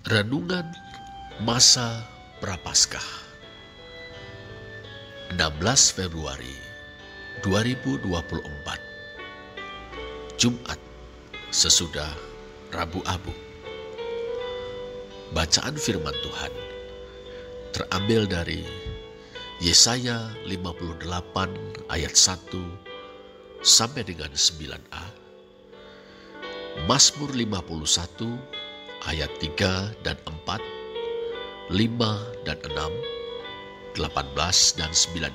Renungan Masa Prapaskah 16 Februari 2024, Jumat sesudah Rabu Abu. Bacaan firman Tuhan terambil dari Yesaya 58 ayat 1 sampai dengan 9a, Mazmur 51 ayat 3 dan 4, 5 dan 6, 18 dan 19,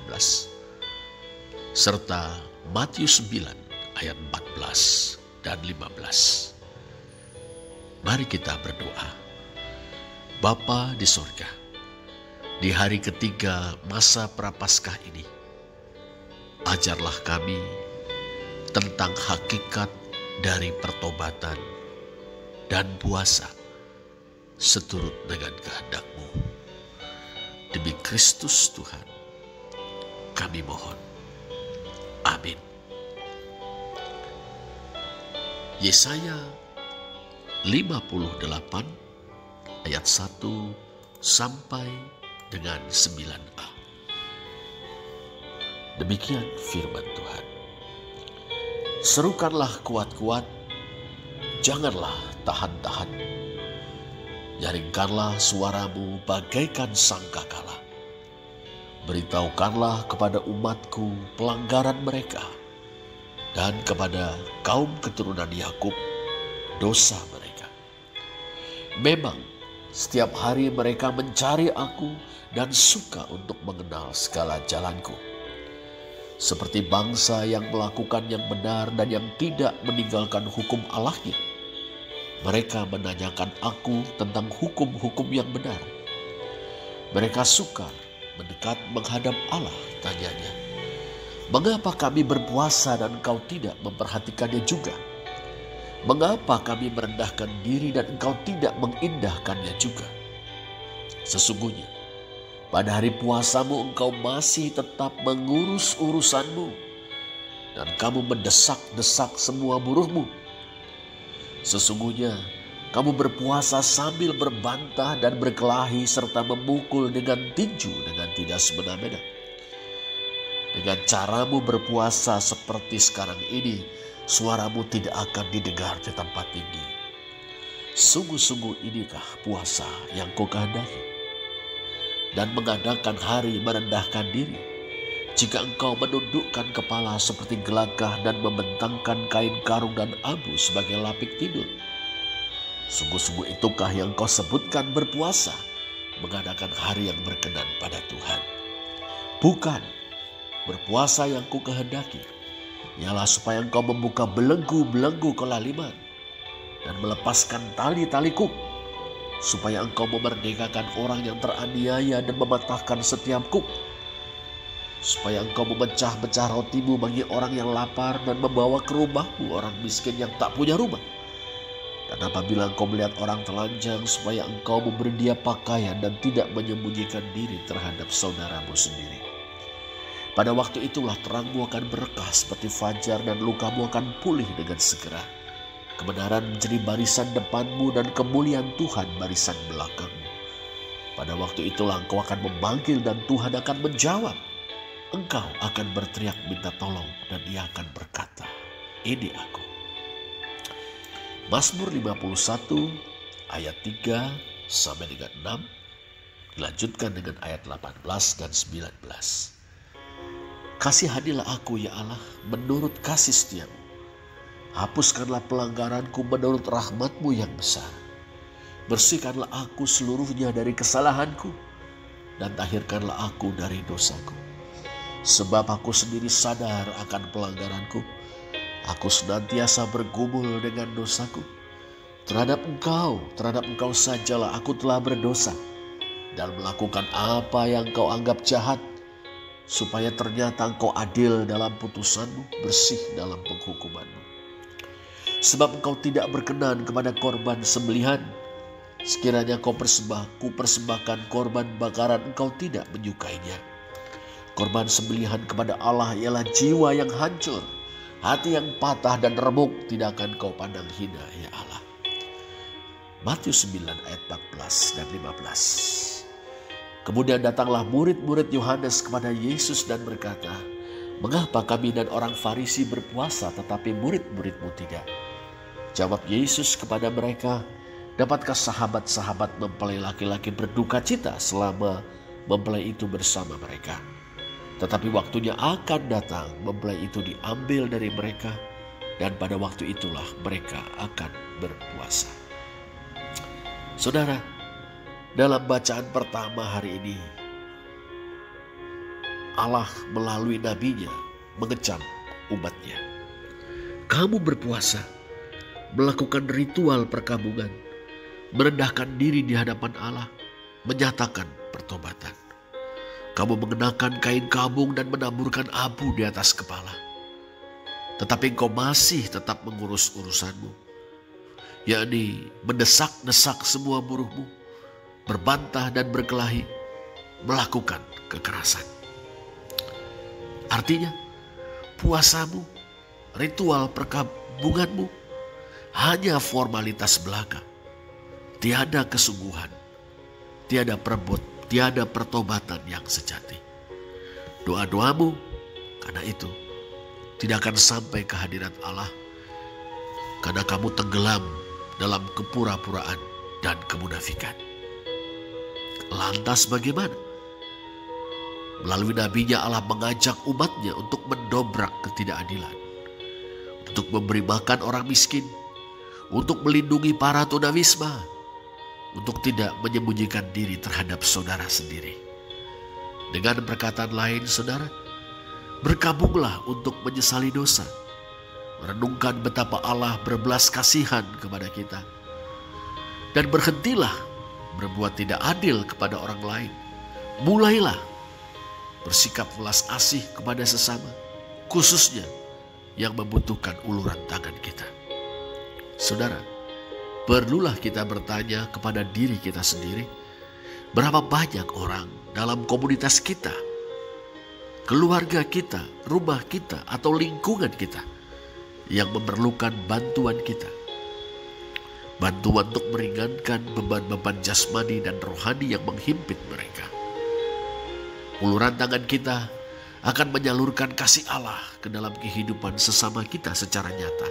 serta Matius 9 ayat 14 dan 15. Mari kita berdoa. Bapa di sorga, di hari ketiga masa Prapaskah ini, ajarlah kami tentang hakikat dari pertobatan dan puasa seturut dengan kehendak-Mu. Demi Kristus Tuhan, kami mohon. Amin. Yesaya 58 ayat 1 sampai dengan 9a. Demikian firman Tuhan. Serukanlah kuat-kuat, janganlah tahan-tahan. Nyaringkanlah suaramu bagaikan sangkakala. Beritahukanlah kepada umatku pelanggaran mereka, dan kepada kaum keturunan Yakub dosa mereka. Memang setiap hari mereka mencari aku dan suka untuk mengenal segala jalanku. Seperti bangsa yang melakukan yang benar dan yang tidak meninggalkan hukum Allahnya. Mereka menanyakan aku tentang hukum-hukum yang benar. Mereka suka mendekat menghadap Allah, tanyanya. Mengapa kami berpuasa dan engkau tidak memperhatikannya juga? Mengapa kami merendahkan diri dan engkau tidak mengindahkannya juga? Sesungguhnya, pada hari puasamu engkau masih tetap mengurus urusanmu, dan kamu mendesak-desak semua buruhmu. Sesungguhnya kamu berpuasa sambil berbantah dan berkelahi serta memukul dengan tinju dengan tidak semena-mena. Dengan caramu berpuasa seperti sekarang ini, suaramu tidak akan didengar di tempat tinggi. Sungguh-sungguh inikah puasa yang kau kehendaki? Dan mengadakan hari merendahkan diri, jika engkau menundukkan kepala seperti gelagah dan membentangkan kain karung dan abu sebagai lapik tidur. Sungguh-sungguh itukah yang kau sebutkan berpuasa, mengadakan hari yang berkenan pada Tuhan? Bukan, berpuasa yang ku kehendaki ialah supaya engkau membuka belenggu-belenggu kelaliman dan melepaskan tali-tali kuk, supaya engkau memerdekakan orang yang teraniaya dan mematahkan setiap kuk, supaya engkau memecah-mecah rotimu bagi orang yang lapar dan membawa ke rumahmu orang miskin yang tak punya rumah. Dan apabila engkau melihat orang telanjang, supaya engkau memberi dia pakaian dan tidak menyembunyikan diri terhadap saudaramu sendiri. Pada waktu itulah terangmu akan berkah seperti fajar dan lukamu akan pulih dengan segera. Kebenaran menjadi barisan depanmu dan kemuliaan Tuhan barisan belakangmu. Pada waktu itulah engkau akan memanggil dan Tuhan akan menjawab. Engkau akan berteriak minta tolong dan Ia akan berkata, ini aku. Mazmur 51 ayat 3 sampai dengan 6, dilanjutkan dengan ayat 18 dan 19. Kasihanilah aku ya Allah menurut kasih setiamu. Hapuskanlah pelanggaranku menurut rahmat-Mu yang besar. Bersihkanlah aku seluruhnya dari kesalahanku, dan tahirkanlah aku dari dosaku. Sebab aku sendiri sadar akan pelanggaranku. Aku senantiasa bergumul dengan dosaku. Terhadap engkau sajalah aku telah berdosa, dan melakukan apa yang kau anggap jahat, supaya ternyata engkau adil dalam putusanmu, bersih dalam penghukumanmu. Sebab engkau tidak berkenan kepada korban sembelihan. Sekiranya ku persembahkan korban bakaran, engkau tidak menyukainya. Korban sembelihan kepada Allah ialah jiwa yang hancur, hati yang patah dan remuk tidak akan kau pandang hina, ya Allah. Matius 9 ayat 14 dan 15. Kemudian datanglah murid-murid Yohanes kepada Yesus dan berkata, "Mengapa kami dan orang Farisi berpuasa tetapi murid-muridmu tidak?" Jawab Yesus kepada mereka, "Dapatkah sahabat-sahabat mempelai laki-laki berduka cita selama mempelai itu bersama mereka? Tetapi waktunya akan datang, mempelai itu diambil dari mereka, dan pada waktu itulah mereka akan berpuasa." Saudara, dalam bacaan pertama hari ini, Allah melalui nabinya mengecam umatnya. Kamu berpuasa, melakukan ritual perkabungan, merendahkan diri di hadapan Allah, menyatakan pertobatan. Kamu mengenakan kain kabung dan menaburkan abu di atas kepala. Tetapi engkau masih tetap mengurus urusanmu, yakni mendesak-desak semua buruhmu, berbantah dan berkelahi, melakukan kekerasan. Artinya, puasamu, ritual perkabunganmu hanya formalitas belaka. Tiada kesungguhan, tiada pertobatan yang sejati. Doa-doamu karena itu tidak akan sampai ke hadirat Allah, karena kamu tenggelam dalam kepura-puraan dan kemunafikan. Lantas bagaimana? Melalui nabinya Allah mengajak umatnya untuk mendobrak ketidakadilan, untuk memberi makan orang miskin, untuk melindungi para tunawisma, untuk tidak menyembunyikan diri terhadap saudara sendiri. Dengan perkataan lain, saudara, berkabunglah untuk menyesali dosa, merenungkan betapa Allah berbelas kasihan kepada kita, dan berhentilah berbuat tidak adil kepada orang lain. Mulailah bersikap welas asih kepada sesama, khususnya yang membutuhkan uluran tangan kita. Saudara, perlulah kita bertanya kepada diri kita sendiri, berapa banyak orang dalam komunitas kita, keluarga kita, rumah kita, atau lingkungan kita yang memerlukan bantuan kita. Bantuan untuk meringankan beban-beban jasmani dan rohani yang menghimpit mereka. Uluran tangan kita akan menyalurkan kasih Allah ke dalam kehidupan sesama kita secara nyata.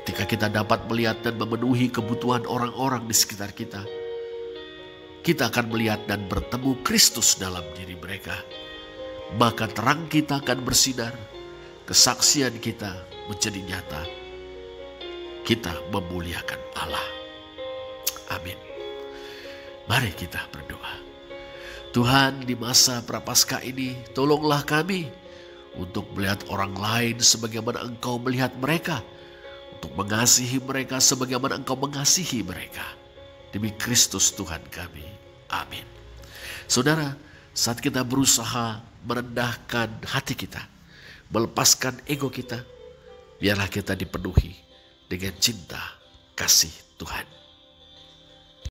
Ketika kita dapat melihat dan memenuhi kebutuhan orang-orang di sekitar kita, kita akan melihat dan bertemu Kristus dalam diri mereka. Maka terang kita akan bersinar, kesaksian kita menjadi nyata. Kita memuliakan Allah. Amin. Mari kita berdoa. Tuhan, di masa prapaskah ini, tolonglah kami untuk melihat orang lain sebagaimana Engkau melihat mereka, untuk mengasihi mereka sebagaimana Engkau mengasihi mereka. Demi Kristus Tuhan kami. Amin. Saudara, saat kita berusaha merendahkan hati kita, melepaskan ego kita, biarlah kita dipenuhi dengan cinta kasih Tuhan.